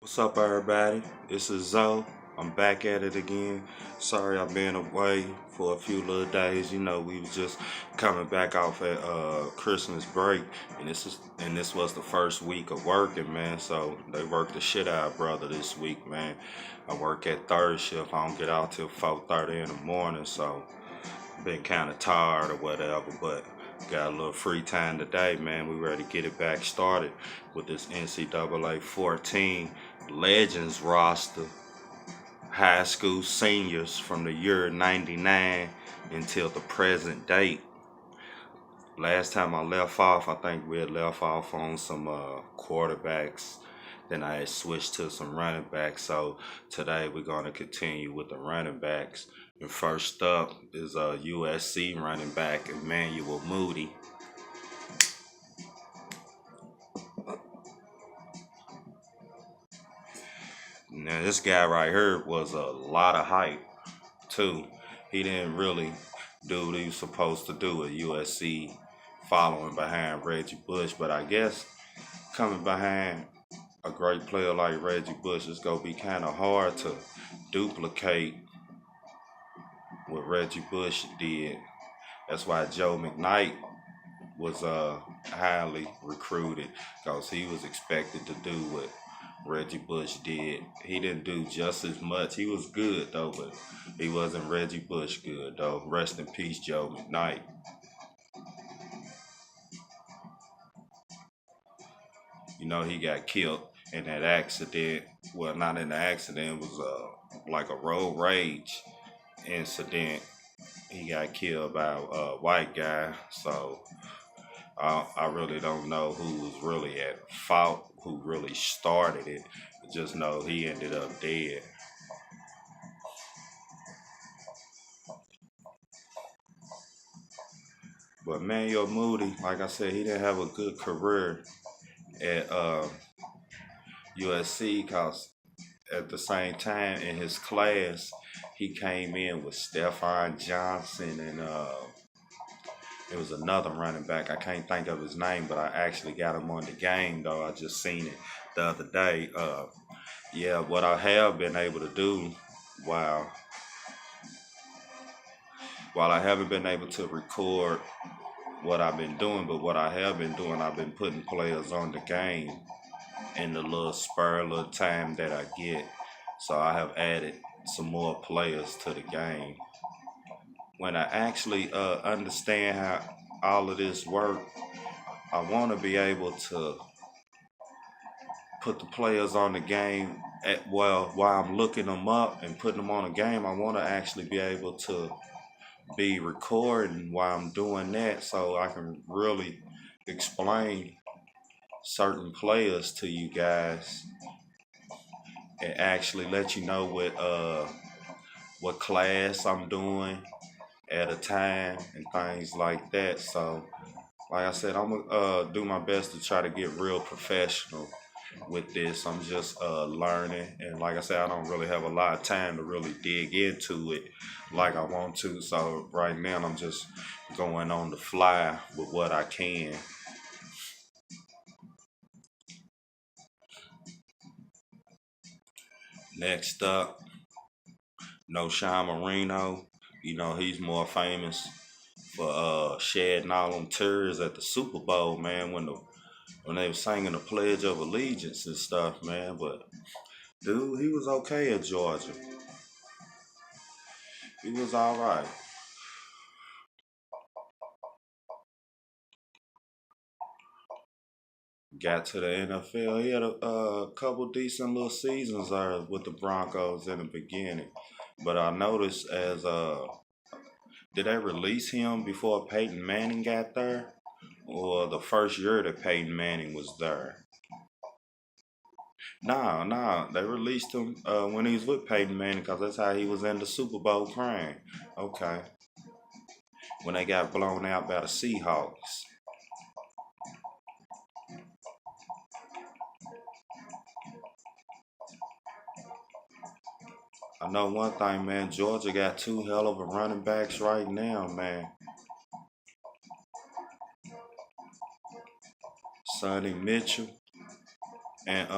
What's up, everybody? This is Zoe. I'm back at it again. Sorry I've been away for a few little days. We was just coming back off at Christmas break, and this was the first week of working, man. So they worked the shit out of brother this week, man. I work at third shift. I don't get out till 4:30 in the morning, so been kind of tired or whatever, but got a little free time today, man. We ready to get it back started with this NCAA 14 Legends roster, high school seniors from the year 99 until the present date. Last time I left off, I think we had left off on some quarterbacks. Then I had switched to some running backs. So today we're going to continue with the running backs. And first up is USC running back Emmanuel Moody. Now this guy right here was a lot of hype too. He didn't really do what he was supposed to do at USC, following behind Reggie Bush. But I guess coming behind a great player like Reggie Bush, it's gonna be kind of hard to duplicate what Reggie Bush did. That's why Joe McKnight was highly recruited, because he was expected to do what Reggie Bush did. He didn't do just as much. He was good though, but he wasn't Reggie Bush good though. Rest in peace, Joe McKnight. He got killed in that accident. Well, not in the accident. It was like a road rage incident. He got killed by a white guy. So I really don't know who was really at fault, who really started it. I just know he ended up dead. But Manuel Moody, like I said, he didn't have a good career at USC, because at the same time in his class, he came in with Stephon Johnson, and it was another running back. I can't think of his name, but I actually got him on the game though. I just seen it the other day. Yeah, what I have been able to do while I haven't been able to record what I've been doing, but what I have been doing, I've been putting players on the game in the little spare little time that I get. So I have added some more players to the game. When I actually understand how all of this work, I want to be able to put the players on the game while I'm looking them up and putting them on the game. I want to actually be able to be recording while I'm doing that, so I can really explain certain players to you guys and actually let you know what class I'm doing at a time and things like that. So like I said, I'm gonna do my best to try to get real professional with this. I'm just learning, and like I said, I don't really have a lot of time to really dig into it like I want to. So right now, I'm just going on the fly with what I can. Next up, Ncaa Marino. He's more famous for shedding all them tears at the Super Bowl, man, when they were singing the Pledge of Allegiance and stuff, man. But dude, he was okay at Georgia. He was all right. Got to the NFL. He had a couple decent little seasons there with the Broncos in the beginning. But I noticed did they release him before Peyton Manning got there? Or the first year that Peyton Manning was there? Nah, they released him when he was with Peyton Manning, because that's how he was in the Super Bowl crying. Okay. When they got blown out by the Seahawks. I know one thing, man. Georgia got two hell of a running backs right now, man. Sonny Mitchell and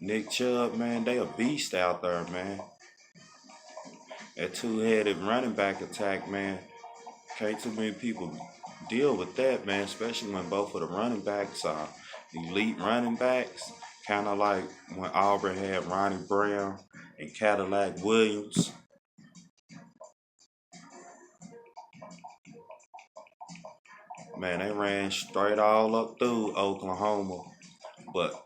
Nick Chubb, man, they a beast out there, man. That two-headed running back attack, man. Can't too many people deal with that, man, especially when both of the running backs are elite running backs. Kind of like when Auburn had Ronnie Brown and Cadillac Williams. Man, they ran straight all up through Oklahoma. But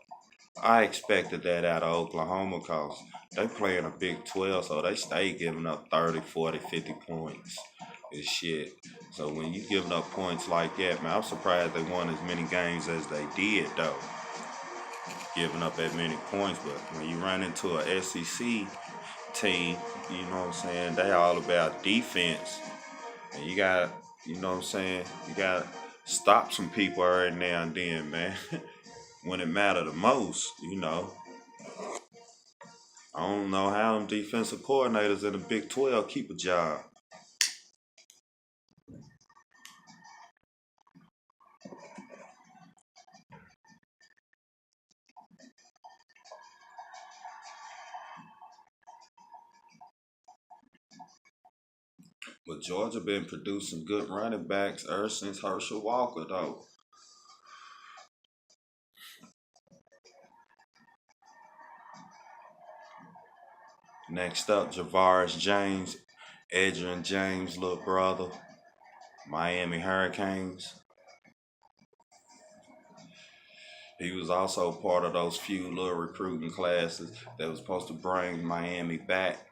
I expected that out of Oklahoma because they play in a Big 12, so they stay giving up 30, 40, 50 points and shit. So when you giving up points like that, man, I'm surprised they won as many games as they did, though, giving up that many points. But when you run into a SEC team, you know what I'm saying, they all about defense. And you got, you know what I'm saying, you got to stop some people every now and then, man. When it matter the most, you know. I don't know how them defensive coordinators in the Big 12 keep a job. But Georgia been producing good running backs ever since Herschel Walker, though. Next up, Javaris James, Adrian James' little brother, Miami Hurricanes. He was also part of those few little recruiting classes that was supposed to bring Miami back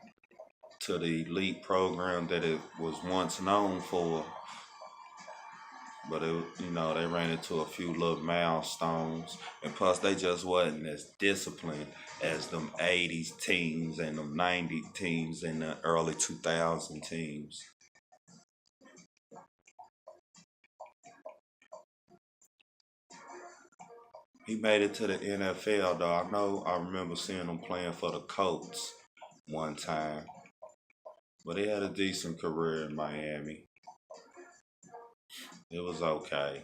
to the elite program that it was once known for. But it, you know, they ran into a few little milestones, and plus they just wasn't as disciplined as them '80s teams and them '90s teams and the early 2000 teams. He made it to the NFL though. I know I remember seeing him playing for the Colts one time, but he had a decent career in Miami. It was okay,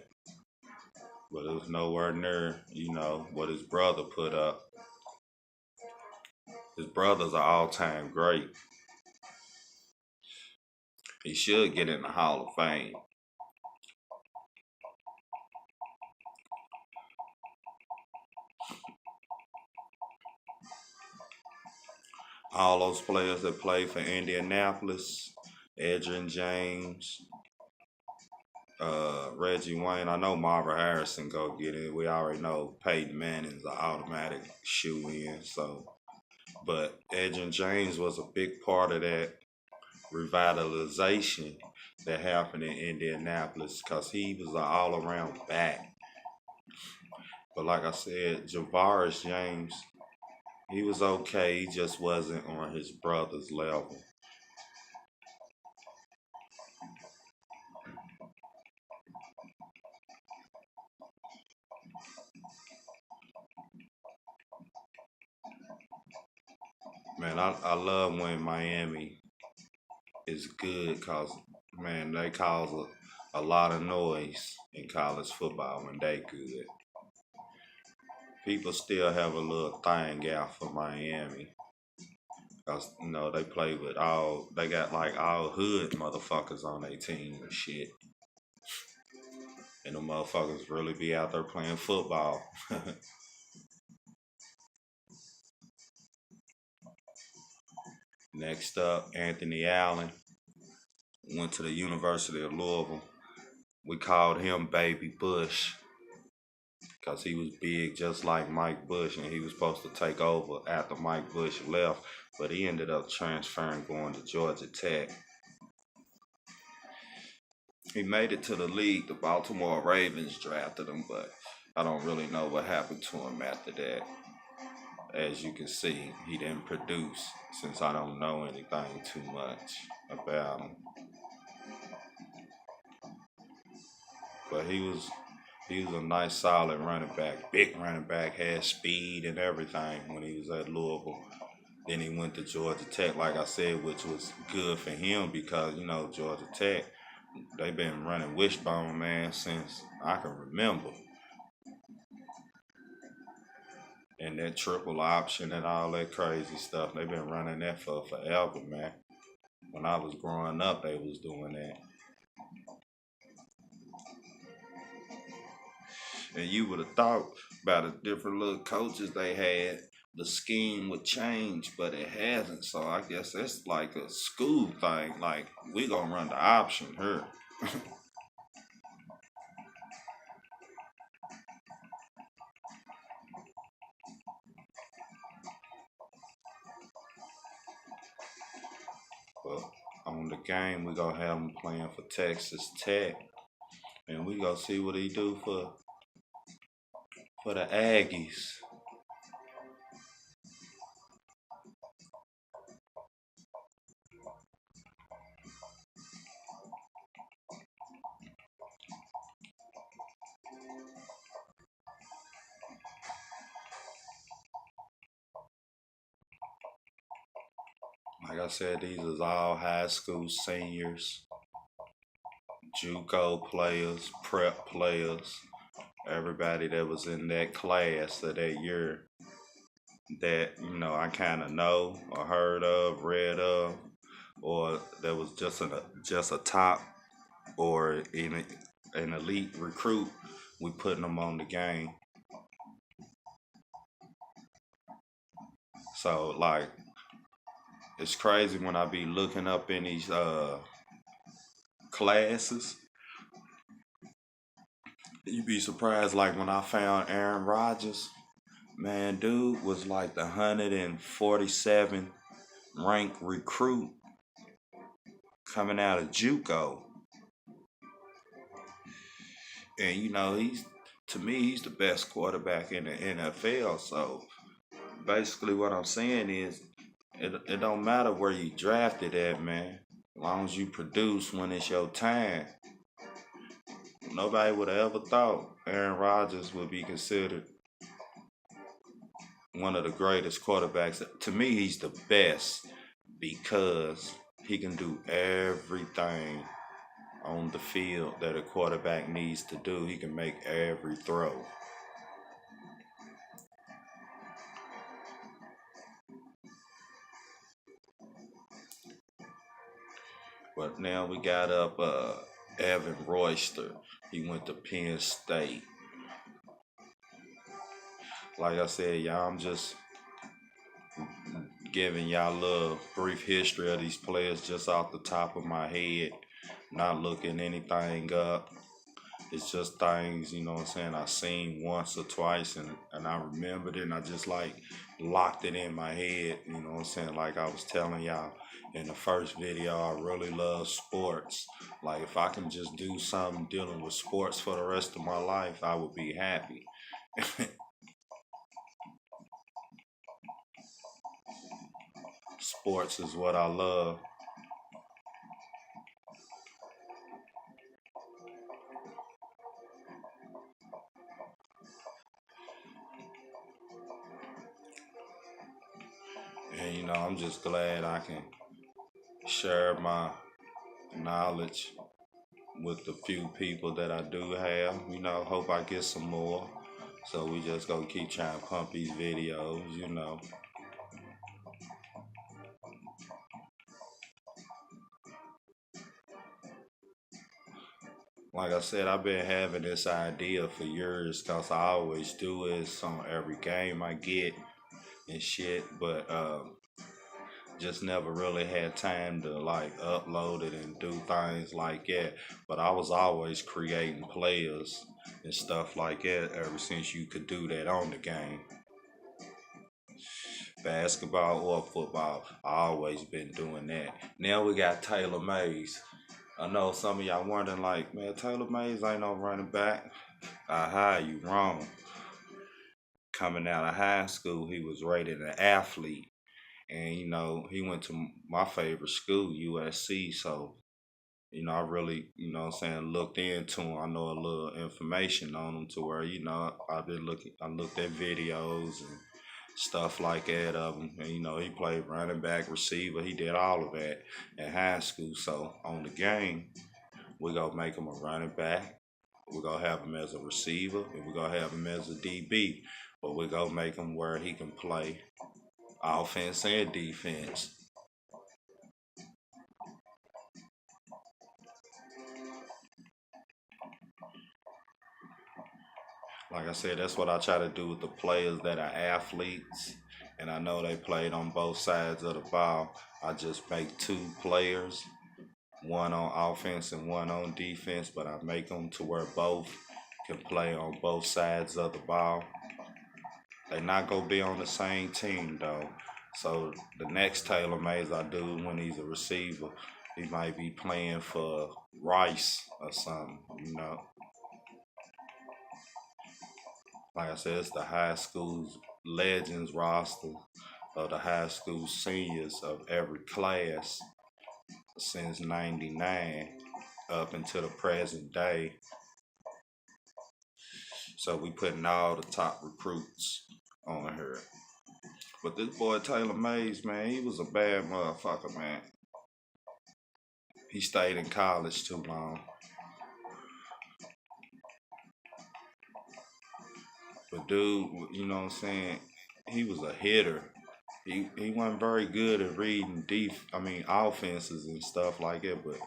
but it was nowhere near, you know, what his brother put up. His brother's an all-time great. He should get in the Hall of Fame. All those players that played for Indianapolis, Adrian James, Reggie Wayne. I know Marvin Harrison go get it. We already know Peyton Manning's an automatic shoe in. So, but Adrian James was a big part of that revitalization that happened in Indianapolis because he was an all-around back. But like I said, Javaris James, he was okay. He just wasn't on his brother's level. Man, I love when Miami is good because, man, they cause a lot of noise in college football when they good. People still have a little thing out for Miami because, you know, they play with all, they got like all hood motherfuckers on their team and shit. And the motherfuckers really be out there playing football. Next up, Anthony Allen went to the University of Louisville. We called him Baby Bush because he was big just like Mike Bush and he was supposed to take over after Mike Bush left, but he ended up transferring going to Georgia Tech. He made it to the league. The Baltimore Ravens drafted him, but I don't really know what happened to him after that. As you can see, he didn't produce since I don't know anything too much about him. But he was a nice solid running back, big running back, had speed and everything when he was at Louisville. Then he went to Georgia Tech, like I said, which was good for him because, you know, Georgia Tech, they've been running wishbone, man, since I can remember. and that triple option and all that crazy stuff. They've been running that for forever, man. When I was growing up, they was doing that. And you would have thought by the different little coaches they had, the scheme would change, but it hasn't. So I guess it's like a school thing. Like, we gonna run the option here. But on the game, we gonna have him playing for Texas Tech, and we gonna see what he do for the Aggies. Like I said, these is all high school seniors, JUCO players, prep players, everybody that was in that class of that year that I kind of know or heard of, read of, or that was just a top or an elite recruit. We putting them on the game. So like it's crazy when I be looking up in these classes. You be surprised like when I found Aaron Rodgers, man, dude was like the 147 ranked recruit coming out of JUCO. And he's to me he's the best quarterback in the NFL. So basically what I'm saying is it don't matter where you drafted at, man. As long as you produce when it's your time. Nobody would have ever thought Aaron Rodgers would be considered one of the greatest quarterbacks. To me, he's the best because he can do everything on the field that a quarterback needs to do. He can make every throw. But now we got up Evan Royster. He went to Penn State. Like I said, y'all, I'm just giving y'all a little brief history of these players just off the top of my head. Not looking anything up. It's just things, what I'm saying, I seen once or twice and I remembered it and I just like locked it in my head, what I'm saying? Like I was telling y'all in the first video, I really love sports. Like if I can just do something dealing with sports for the rest of my life, I would be happy. Sports is what I love. And I'm just glad I can share my knowledge with the few people that I do have. Hope I get some more. So we just gonna keep trying to pump these videos. Like I said, I've been having this idea for years because I always do it on every game I get and shit, but just never really had time to like upload it and do things like that. But I was always creating players and stuff like that ever since you could do that on the game. Basketball or football, I always been doing that. Now we got Taylor Mays. I know some of y'all wondering like, man, Taylor Mays ain't no running back. Aha, you wrong. Coming out of high school, he was rated an athlete. And, he went to my favorite school, USC. So, I really, what I'm saying, looked into him. I know a little information on him to where, I looked at videos and stuff like that of him. And, he played running back, receiver. He did all of that in high school. So on the game, we're going to make him a running back. We're going to have him as a receiver, and we're going to have him as a DB. but we go make him where he can play offense and defense. Like I said, that's what I try to do with the players that are athletes, and I know they played on both sides of the ball. I just make two players, one on offense and one on defense, but I make them to where both can play on both sides of the ball. They not gonna be on the same team though. So the next Taylor Mays I do when he's a receiver, he might be playing for Rice or something. Like I said, it's the high school's legends roster of the high school seniors of every class since '99 up until the present day. So we putting all the top recruits on here. But this boy Taylor Mays, man, he was a bad motherfucker, man. He stayed in college too long. But dude, you know what I'm saying? He was a hitter. He wasn't very good at reading offenses and stuff like that, but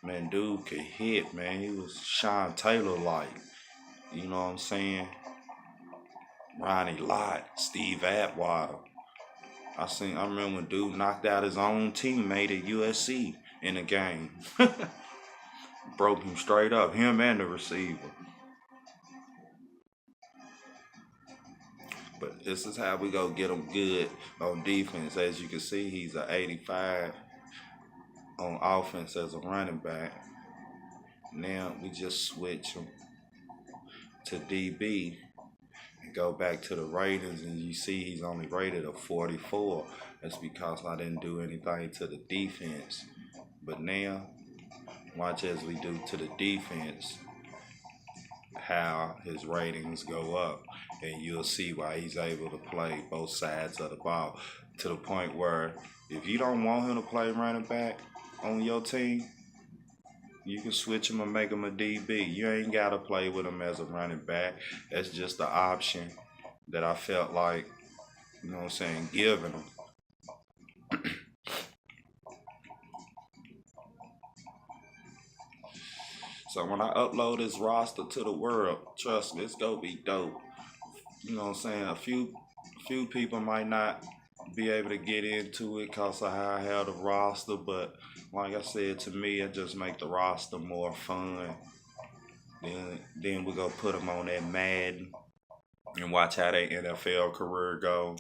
man, dude could hit, man. He was Sean Taylor like. You know what I'm saying? Ronnie Lott, Steve Atwater. I remember when dude knocked out his own teammate at USC in a game. Broke him straight up, him and the receiver. But this is how we go get him good on defense. As you can see, he's an 85 on offense as a running back. Now we just switch him to DB and go back to the ratings, and you see he's only rated a 44. That's because I didn't do anything to the defense. But now, watch as we do to the defense, how his ratings go up, and you'll see why he's able to play both sides of the ball to the point where if you don't want him to play running back on your team, you can switch him and make him a DB. You ain't got to play with him as a running back. That's just the option that I felt like, you know what I'm saying, giving him. So when I upload this roster to the world, trust me, it's gonna be dope. You know what I'm saying? A few people might not be able to get into it because of how I have the roster, but like I said, to me, it just make the roster more fun. Then we go put them on that Madden and watch how their NFL career go.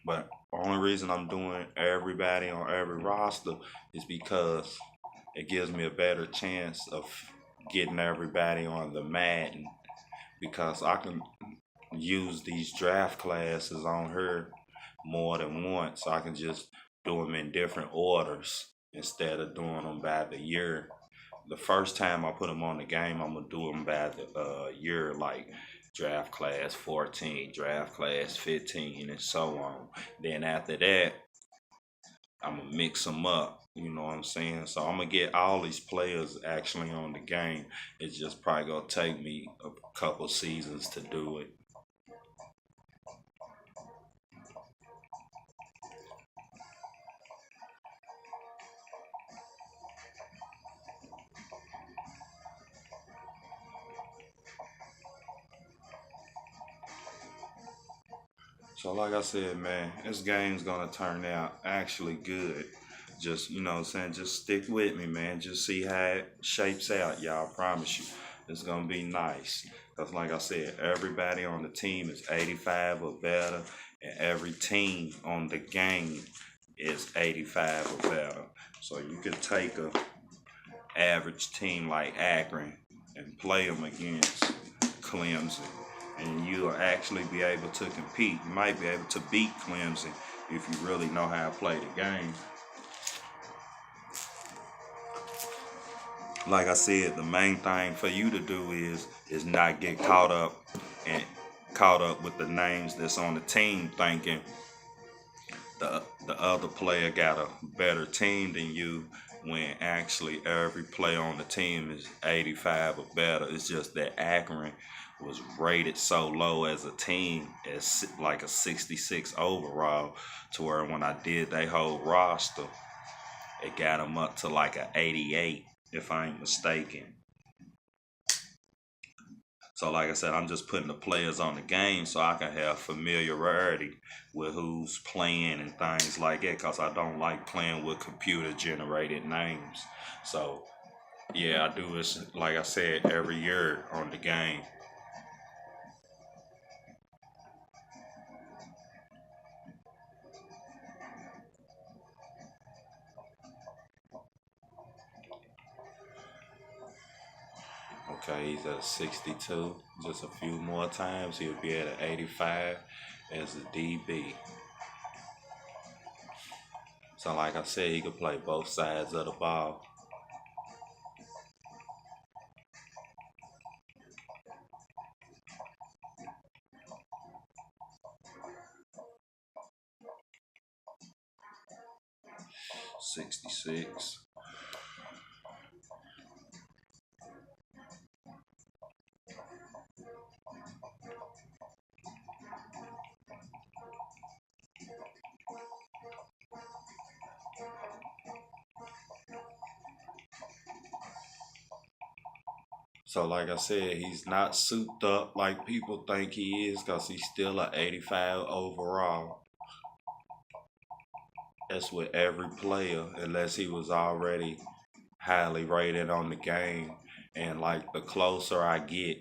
But the only reason I'm doing everybody on every roster is because it gives me a better chance of getting everybody on the Madden, because I can use these draft classes on her more than once. So I can just do them in different orders instead of doing them by the year. The first time I put them on the game, I'm gonna do them by the year, like draft class 14, draft class 15, and so on. Then after that, I'm gonna mix them up. You know what I'm saying? So I'm gonna get all these players actually on the game. It's just probably gonna take me a couple seasons to do it. So like I said, man, this game's gonna turn out actually good. Just, you know what I'm saying, just stick with me, man. Just see how it shapes out, y'all. I promise you. It's gonna be nice. Cause like I said, everybody on the team is 85 or better, and every team on the game is 85 or better. So you could take a average team like Akron and play them against Clemson, and you'll actually be able to compete. You might be able to beat Clemson if you really know how to play the game. Like I said, the main thing for you to do is not get caught up with the names that's on the team, thinking the other player got a better team than you, when actually every player on the team is 85 or better. It's just that Akron was rated so low as a team as like a 66 overall, to where when I did they whole roster, it got them up to like a 88 if I ain't mistaken. So like I said, I'm just putting the players on the game so I can have familiarity with who's playing and things like that, because I don't like playing with computer generated names. So yeah, I do this like I said every year on the game. Okay, he's at 62. Just a few more times, he'll be at an 85 as a DB. So like I said, he could play both sides of the ball. 66. So like I said, he's not souped up like people think he is, because he's still an 85 overall. That's with every player, unless he was already highly rated on the game. And like the closer I get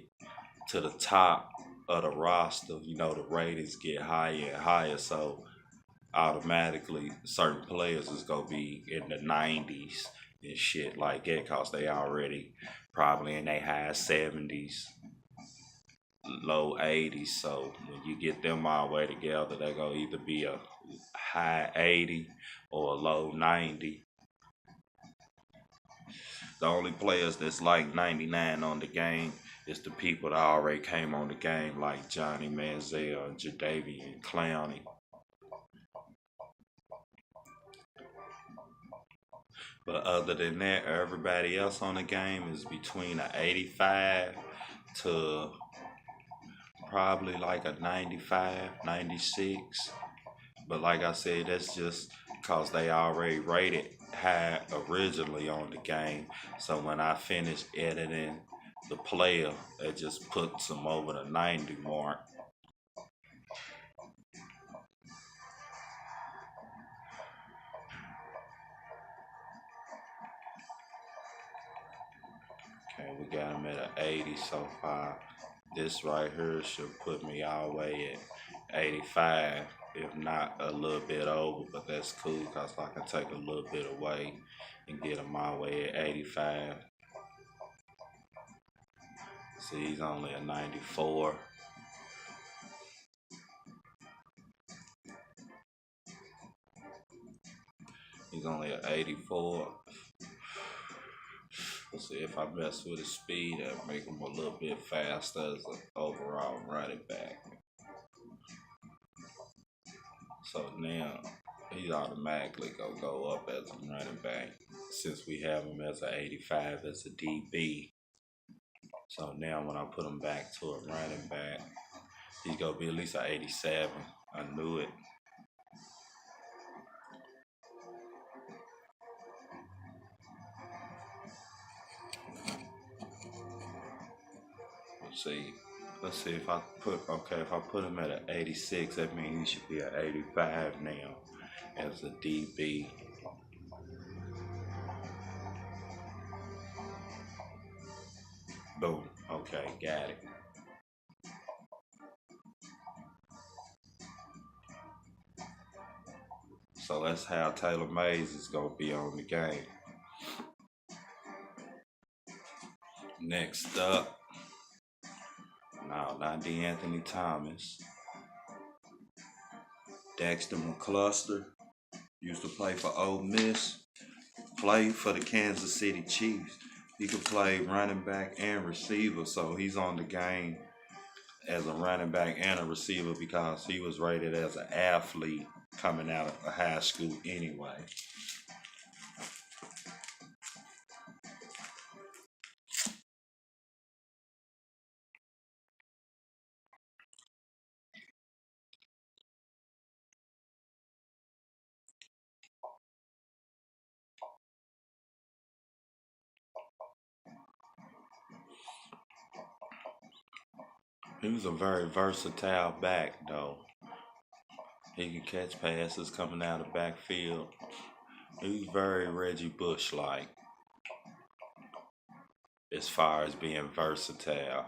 to the top of the roster, the ratings get higher and higher. So automatically, certain players is gonna be in the 90s and shit like that, cause they already probably in their high 70s, low 80s. So when you get them all the way together, they're gonna either be a high 80 or a low 90. The only players that's like 99 on the game is the people that already came on the game, like Johnny Manziel and Jadavian Clowney. But other than that, everybody else on the game is between a 85 to probably like a 95, 96. But like I said, that's just because they already rated high originally on the game. So when I finish editing the player, it just puts them over the 90 mark. Okay, we got him at an 80 so far. This right here should put me all the way at 85, if not a little bit over, but that's cool because I can take a little bit away and get him my way at 85. See, he's only a 94. He's only an 84. Let's see if I mess with his speed and make him a little bit faster as an overall running back. So now he's automatically gonna go up as a running back since we have him as an 85 as a DB. So now when I put him back to a running back, he's gonna be at least an 87. I knew it. Let's see. Let's see if I put him at an 86, that means he should be an 85 now as a DB. Boom. Okay, got it. So that's how Taylor Mays is gonna be on the game. Next up, no, not D'Anthony Thomas. Dexter McCluster used to play for Ole Miss, played for the Kansas City Chiefs. He could play running back and receiver, so he's on the game as a running back and a receiver because he was rated as an athlete coming out of high school anyway. He was a very versatile back, though. He could catch passes coming out of backfield. He was very Reggie Bush like as far as being versatile.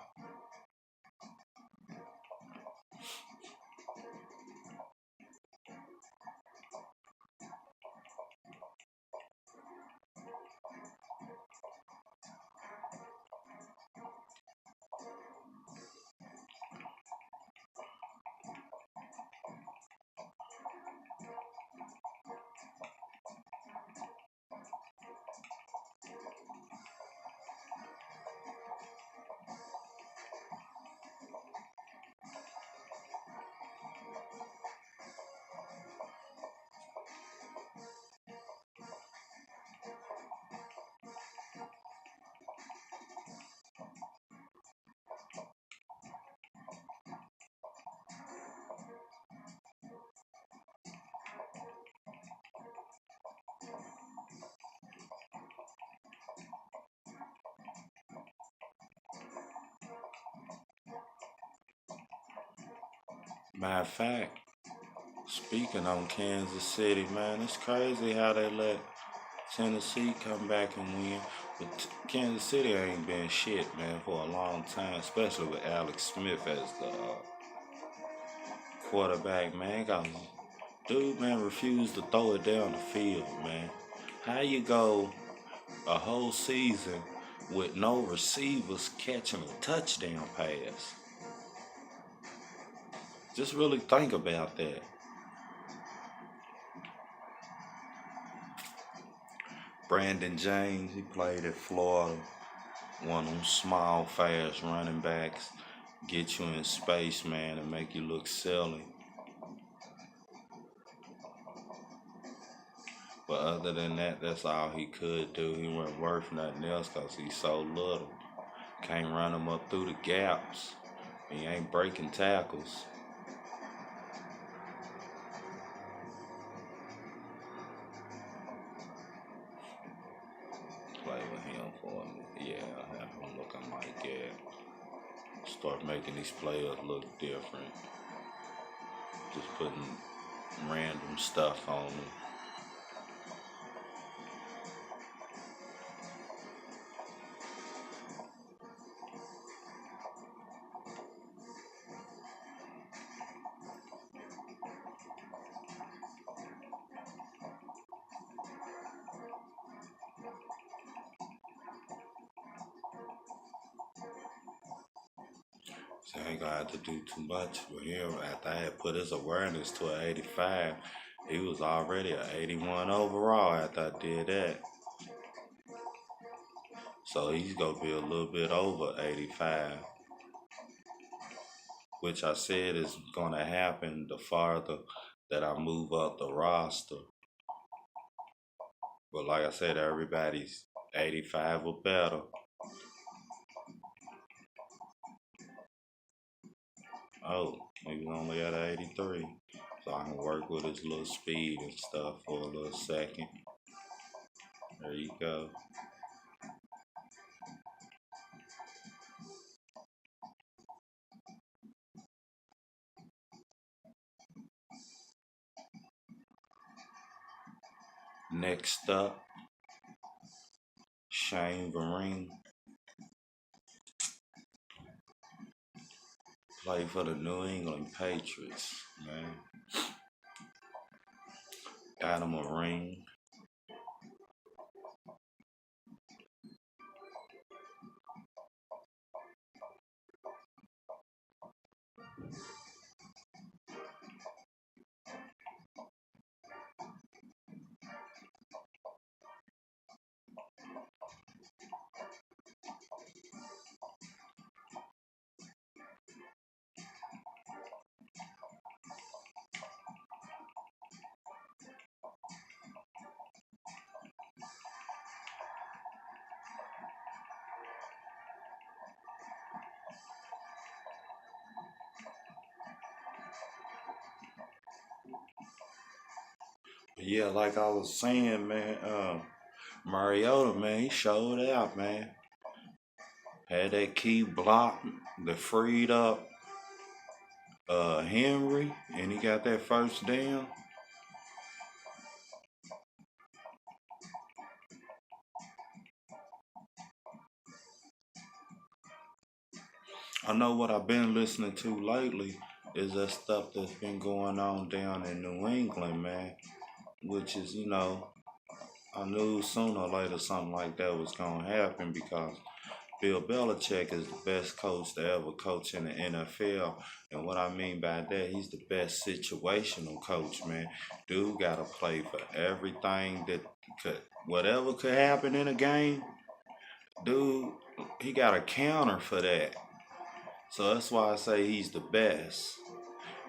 Matter of fact, speaking on Kansas City, man, it's crazy how they let Tennessee come back and win. But Kansas City ain't been shit, man, for a long time, especially with Alex Smith as the quarterback, man. Dude, man, refused to throw it down the field, man. How you go a whole season with no receivers catching a touchdown pass? Just really think about that. Brandon James, he played at Florida, one of them small, fast running backs, get you in space, man, and make you look silly. But other than that, that's all he could do. He wasn't worth nothing else because he's so little. Can't run him up through the gaps. He ain't breaking tackles. Play with him for him. Yeah, have him looking like that. Start making these players look different. Just putting random stuff on them. So I ain't gonna have to do too much with him. After I had put his awareness to an 85, he was already an 81 overall after I did that. So he's gonna be a little bit over 85, which I said is gonna happen the farther that I move up the roster. But like I said, everybody's 85 or better. Oh, he's only at 83. So I can work with his little speed and stuff for a little second. There you go. Next up, Shane Vereen. Played for the New England Patriots, man. Got him a ring. But yeah, like I was saying, man, Mariota, man, he showed out, man. Had that key block that freed up. Henry, and he got that first down. I know what I've been listening to lately is that stuff that's been going on down in New England, man. Which is, I knew sooner or later something like that was gonna happen because Bill Belichick is the best coach to ever coach in the NFL. And what I mean by that, he's the best situational coach, man. Dude got to play for everything that could, whatever could happen in a game, dude, he got a counter for that. So that's why I say he's the best.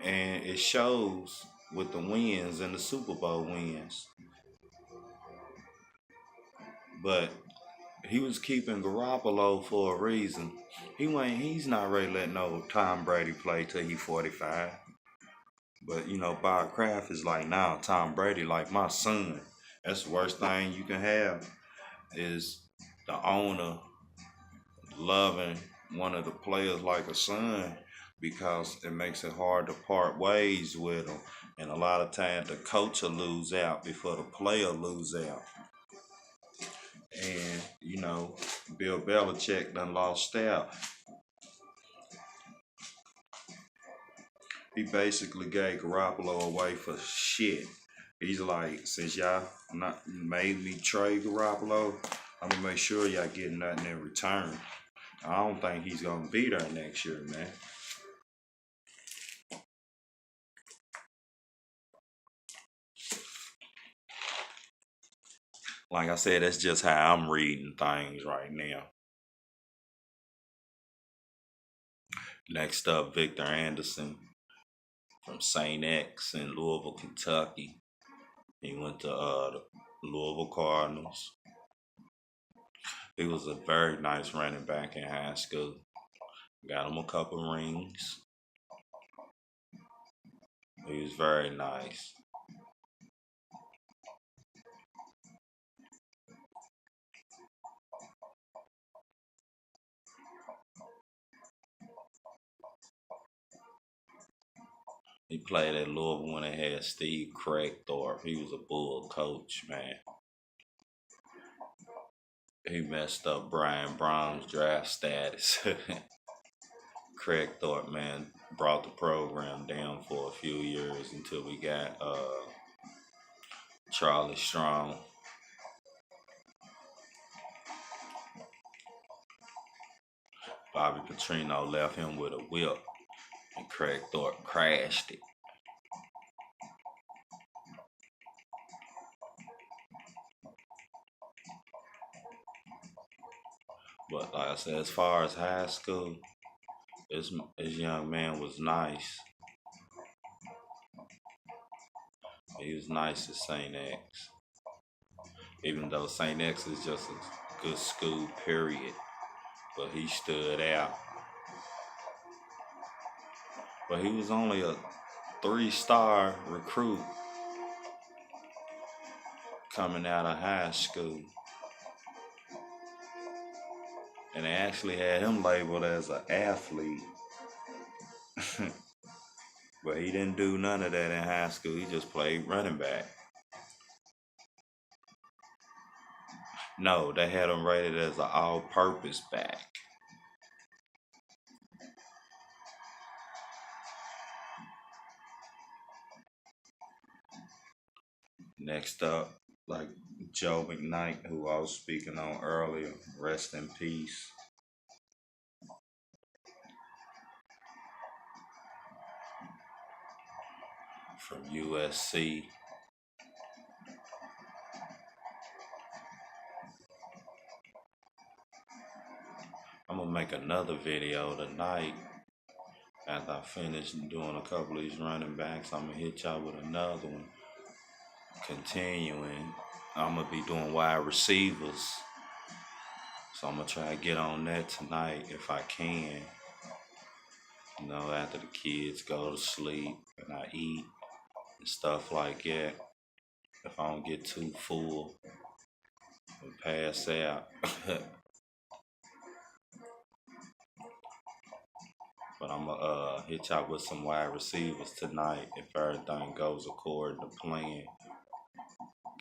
And it shows with the wins and the Super Bowl wins. But he was keeping Garoppolo for a reason. He's not ready to let no Tom Brady play till he 45. But Bob Kraft is like, now Tom Brady like my son. That's the worst thing you can have is the owner loving one of the players like a son because it makes it hard to part ways with him. And a lot of times the coach will lose out before the player lose out. And, Bill Belichick done lost out. He basically gave Garoppolo away for shit. He's like, since y'all not made me trade Garoppolo, I'm gonna make sure y'all get nothing in return. I don't think he's gonna be there next year, man. Like I said, that's just how I'm reading things right now. Next up, Victor Anderson from St. X in Louisville, Kentucky. He went to the Louisville Cardinals. He was a very nice running back in high school. Got him a couple rings. He was very nice. He played at Louisville when they had Steve Craigthorpe. He was a bull coach, man. He messed up Brian Brown's draft status. Craigthorpe, man, brought the program down for a few years until we got Charlie Strong. Bobby Petrino left him with a whip, and Craigthorpe crashed it. But like I said, as far as high school, this young man was nice. He was nice at St. X. Even though St. X is just a good school, period. But he stood out. But he was only a 3-star recruit coming out of high school. And they actually had him labeled as an athlete. But he didn't do none of that in high school. He just played running back. No, they had him rated as an all-purpose back. Next up, like Joe McKnight, who I was speaking on earlier, rest in peace. From USC. I'm gonna make another video tonight after I finish doing a couple of these running backs. I'm gonna hit y'all with another one. Continuing, I'm gonna be doing wide receivers. So I'm gonna try to get on that tonight if I can. After the kids go to sleep and I eat and stuff like that. If I don't get too full and pass out. But I'm going to hit y'all with some wide receivers tonight if everything goes according to plan.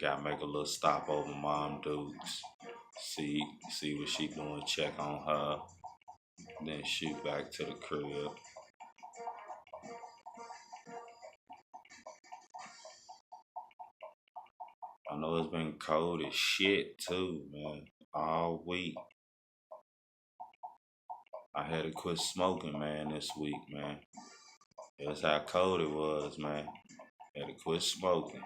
Gotta make a little stop over Mom Dukes. See what she doing, check on her, then shoot back to the crib. I know it's been cold as shit too, man, all week. I had to quit smoking, man, this week, man. That's how cold it was, man. Had to quit smoking.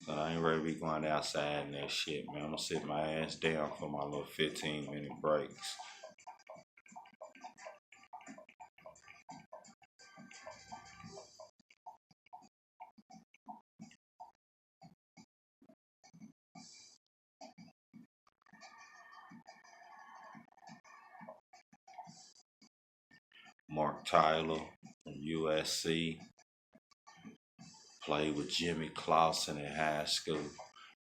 So I ain't ready to be going outside and that shit, man. I'm gonna sit my ass down for my little 15-minute breaks. Mark Tyler from USC. Played with Jimmy Clausen in high school.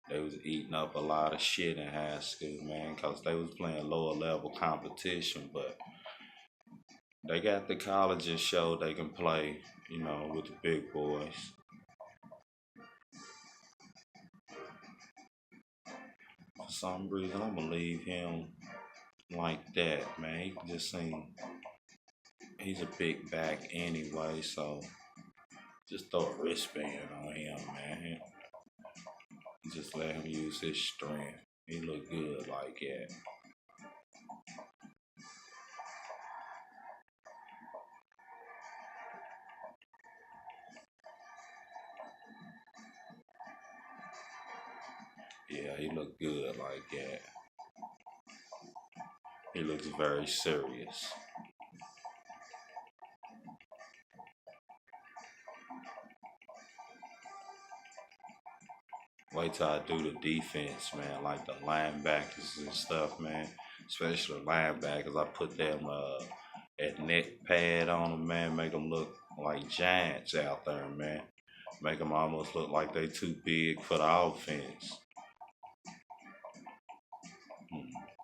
They was eating up a lot of shit in high school, man, because they was playing lower level competition, but they got the colleges show they can play, with the big boys. For some reason, I'm gonna leave him like that, man. He just seem he's a big back anyway, so just throw a wristband on him, man. Just let him use his strength. He look good like that. Yeah, he look good like that. He looks very serious. Wait till I do the defense, man, like the linebackers and stuff, man. Especially the linebackers, I put them at neck pad on them, man. Make them look like giants out there, man. Make them almost look like they too big for the offense.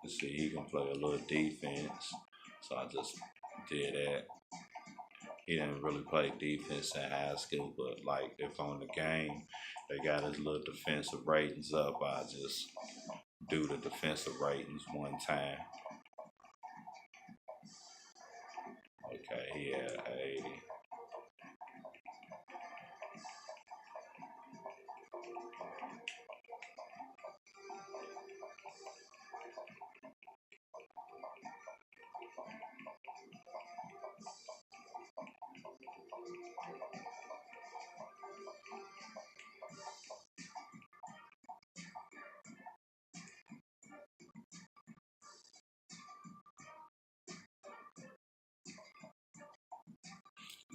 Let's see, he can play a little defense, so I just did that. He didn't really play defense in high school, but like if on the game they got his little defensive ratings up, I just do the defensive ratings one time. Okay, he had 80.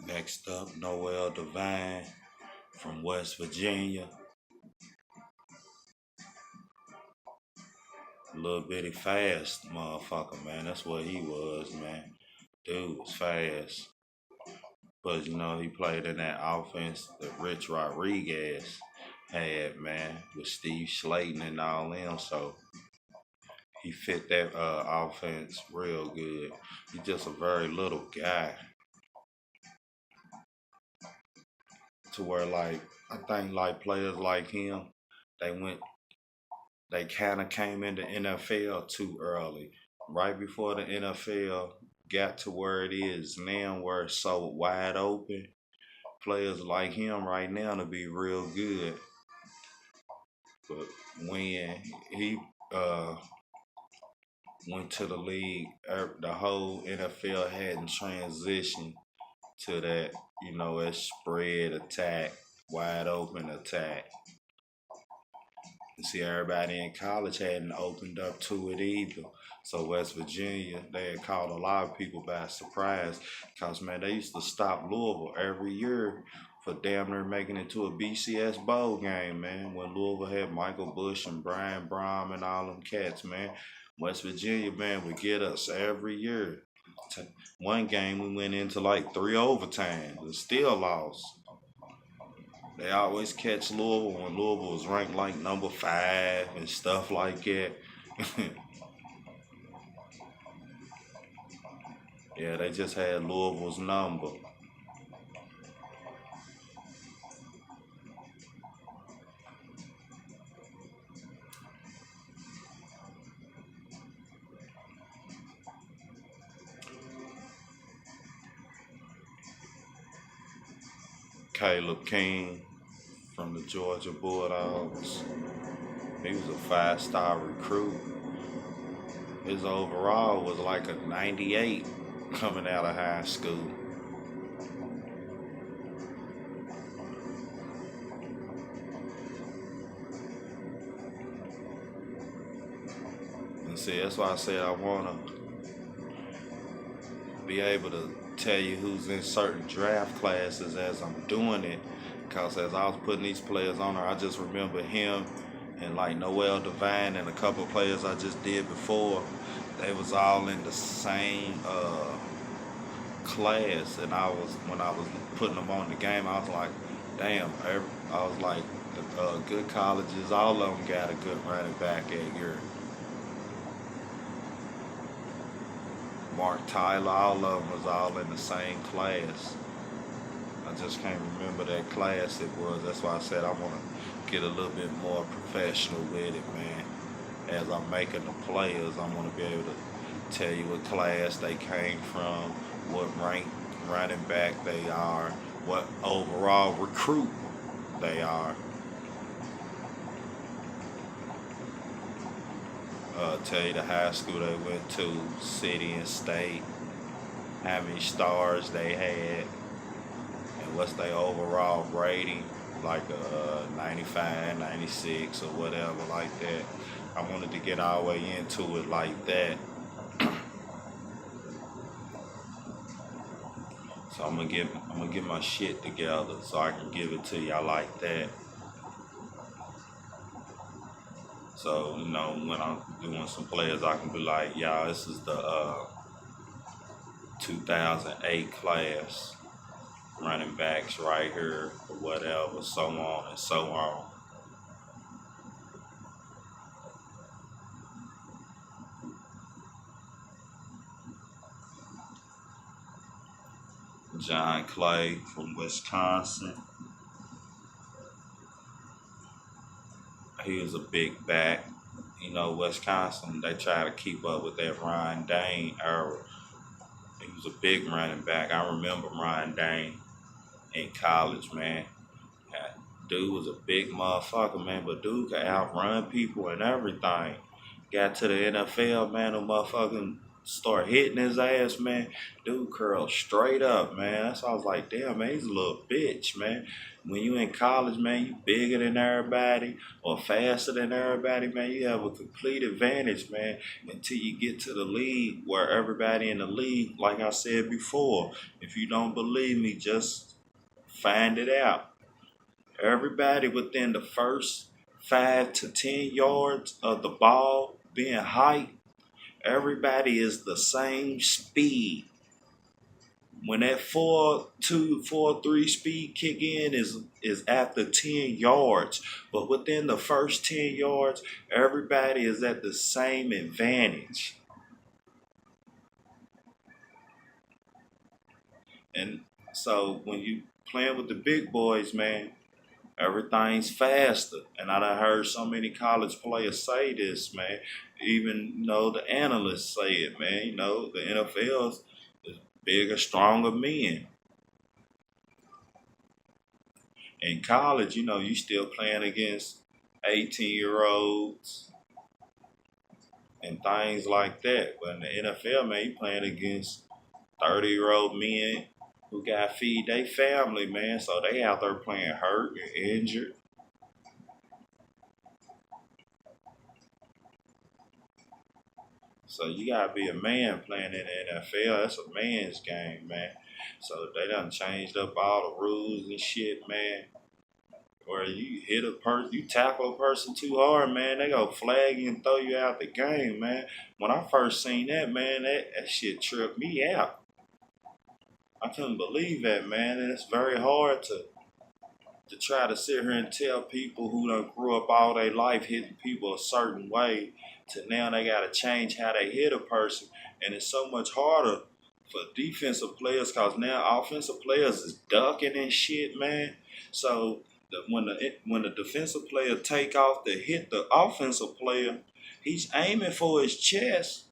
Next up, Noel Devine from West Virginia. Little bitty fast motherfucker, man. That's what he was, man. Dude was fast. But he played in that offense that Rich Rodriguez had, man, with Steve Slayton and all them. So he fit that offense real good. He's just a very little guy. To where like I think like players like him, they went they kind of came into NFL too early. Right before the NFL got to where it is now, where it's so wide open, players like him right now to be real good. But when he went to the league, the whole NFL hadn't transitioned to that, that spread attack, wide open attack. And see, everybody in college hadn't opened up to it either. So West Virginia, they had caught a lot of people by surprise because, man, they used to stop Louisville every year for damn near making it to a BCS bowl game, man. When Louisville had Michael Bush and Brian Brom and all them cats, man. West Virginia, man, would get us every year. One game we went into like 3 overtimes and still lost. They always catch Louisville when Louisville was ranked like number 5 and stuff like that. Yeah, they just had Louisville's number. Caleb King from the Georgia Bulldogs. He was a 5-star recruit. His overall was like a 98 coming out of high school. And see, that's why I said I want to be able to tell you who's in certain draft classes as I'm doing it. Because as I was putting these players on there, I just remember him and like Noel Devine and a couple of players I just did before. They was all in the same class, and I was when I was putting them on the game, I was like, damn. I was like, the good colleges, all of them got a good running back at your Mark Tyler, all of them was all in the same class. I just can't remember that class it was. That's why I said I want to get a little bit more professional with it, man. As I'm making the players, I want to be able to tell you what class they came from, what rank running back they are, what overall recruit they are. Tell you the high school they went to, city and state, how many stars they had, and what's their overall rating, like a 95, 96 or whatever like that. I wanted to get all the way into it like that. So I'm gonna get my shit together so I can give it to y'all like that. So, when I'm doing some players, I can be like, y'all, this is the 2008 class running backs right here, or whatever, so on and so on. John Clay from Wisconsin. He was a big back. Wisconsin, they try to keep up with that Ryan Dane era. He was a big running back. I remember Ryan Dane in college, man. Yeah, dude was a big motherfucker, man, but dude could outrun people and everything. Got to the NFL, man, the motherfucking start hitting his ass, man. Dude curled straight up, man. That's why I was like, damn, man, he's a little bitch, man. When you in college, man, you bigger than everybody or faster than everybody, man. You have a complete advantage, man, until you get to the league where everybody in the league, like I said before, if you don't believe me, just find it out. Everybody within the first 5 to 10 yards of the ball being height, everybody is the same speed. When that 4-2, 4-3 speed kick in is after 10 yards, but within the first 10 yards, everybody is at the same advantage. And so when you playing with the big boys, man, everything's faster. And I done heard so many college players say this, man. Even, the analysts say it, man. The NFL's is bigger, stronger men. In college, you still playing against 18-year-olds and things like that. But in the NFL, man, you playing against 30-year-old men who got to feed their family, man. So they out there playing hurt and injured. So you gotta be a man playing in the NFL. That's a man's game, man. So they done changed up all the rules and shit, man. Where you hit a person, you tackle a person too hard, man, they go flag you and throw you out the game, man. When I first seen that, man, that shit tripped me out. I couldn't believe that, man. And it's very hard to try to sit here and tell people who done grew up all their life hitting people a certain way to now they got to change how they hit a person. And it's so much harder for defensive players, cause now offensive players is ducking and shit, man. So when the defensive player take off to hit the offensive player, he's aiming for his chest.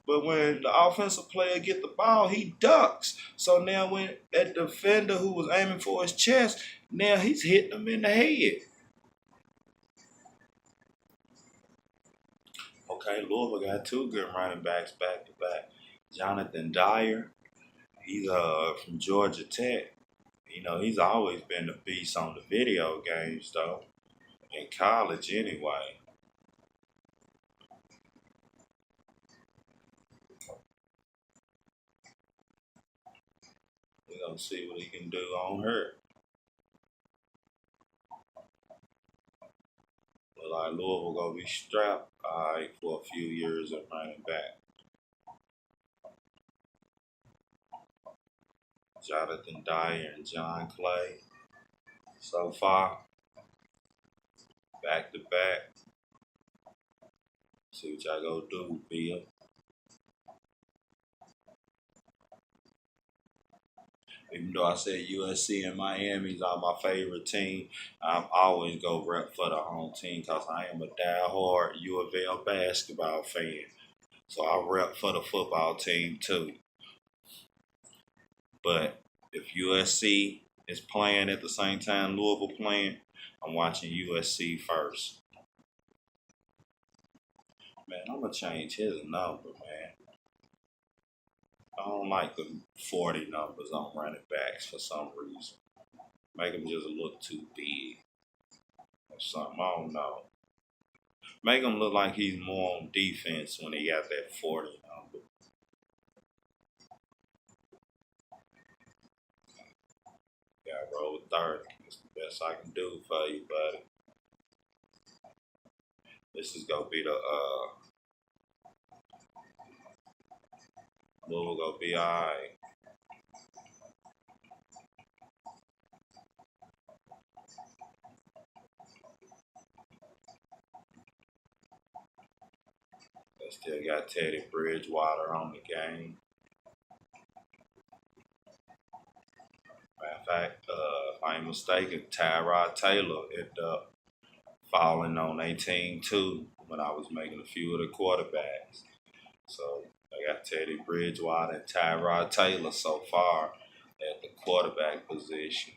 But when the offensive player get the ball, he ducks. So now when that defender who was aiming for his chest, now he's hitting him in the head. Okay, Louisville got two good running backs back to back. Jonathan Dyer, he's from Georgia Tech. You know, he's always been the beast on the video games though. In college anyway. We're gonna see what he can do on her. But like Louisville gonna be strapped alright for a few years at running back. Jonathan Dyer and John Clay. So far, back to back. See what y'all go do, Bill. Even though I said USC and Miami's are my favorite team, I'm always go rep for the home team because I am a diehard U of L basketball fan. So I rep for the football team too. But if USC is playing at the same time Louisville playing, I'm watching USC first. Man, I'm gonna change his number, man. I don't like the 40 numbers on running backs for some reason. Make them just look too big or something. I don't know. Make him look like he's more on defense when he got that 40 number. Got roll 30. It's the best I can do for you, buddy. This is gonna be the Louisville gonna be alright. They still got Teddy Bridgewater on the game. Matter of fact, if I ain't mistaken, Tyrod Taylor ended up falling on 18 too when I was making a few of the quarterbacks. So I got Teddy Bridgewater and Tyrod Taylor so far at the quarterback position.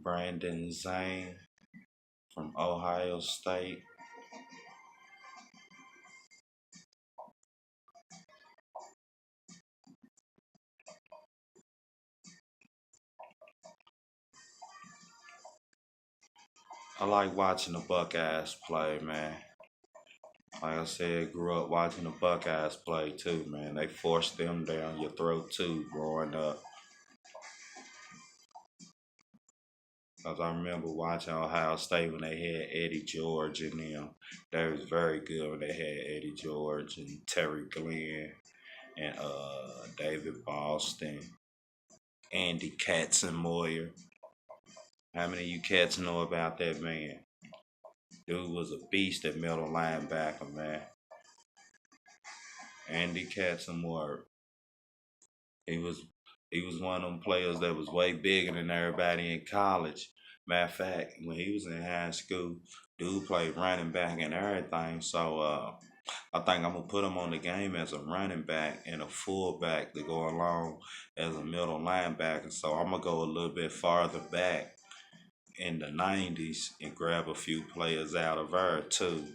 Brandon Zane from Ohio State. I like watching the Buckeyes play, man. Like I said, grew up watching the Buckeyes play too, man. They forced them down your throat too growing up. Cause I remember watching Ohio State when they had Eddie George and them. They was very good when they had Eddie George and Terry Glenn and David Boston, Andy Katzenmoyer. How many of you cats know about that man? Dude was a beast at middle linebacker, man. Andy Katzenmoyer. He was he was one of them players that was way bigger than everybody in college. Matter of fact, when he was in high school, dude played running back and everything. So I think I'm gonna put him on the game as a running back and a fullback to go along as a middle linebacker. So I'm gonna go a little bit farther back in the '90s and grab a few players out of there too.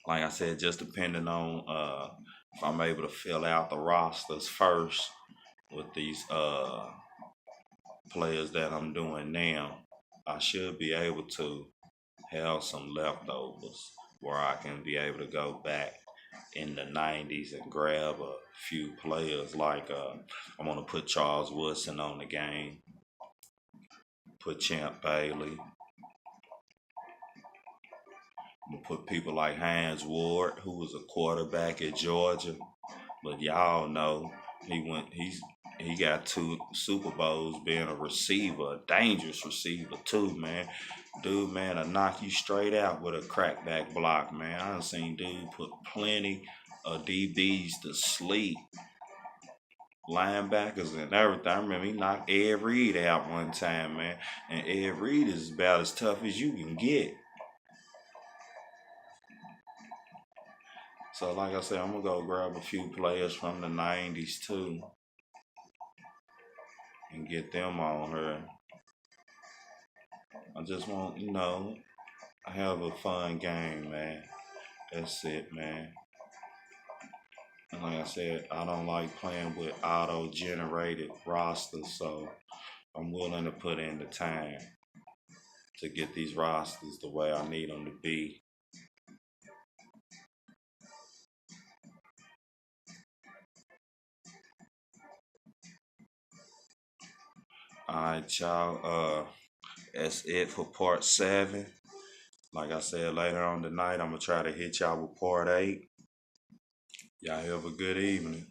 Like I said, just depending on if I'm able to fill out the rosters first with these players that I'm doing now, I should be able to. have some leftovers where I can be able to go back in the 90s and grab a few players like I'm gonna put Charles Woodson on the game, put Champ Bailey, I'm gonna put people like Hines Ward, who was a quarterback at Georgia, but y'all know he got 2 Super Bowls being a receiver, a dangerous receiver too, man. Dude, man, will knock you straight out with a crackback block, man. I done seen dude put plenty of DBs to sleep, linebackers and everything. I remember he knocked Ed Reed out one time, man. And Ed Reed is about as tough as you can get. So like I said, I'm gonna go grab a few players from the 90s too and get them on her. I just want, have a fun game, man. That's it, man. And like I said, I don't like playing with auto-generated rosters, so I'm willing to put in the time to get these rosters the way I need them to be. Alright, y'all. That's it for part 7. Like I said, later on tonight, I'm gonna try to hit y'all with part 8. Y'all have a good evening.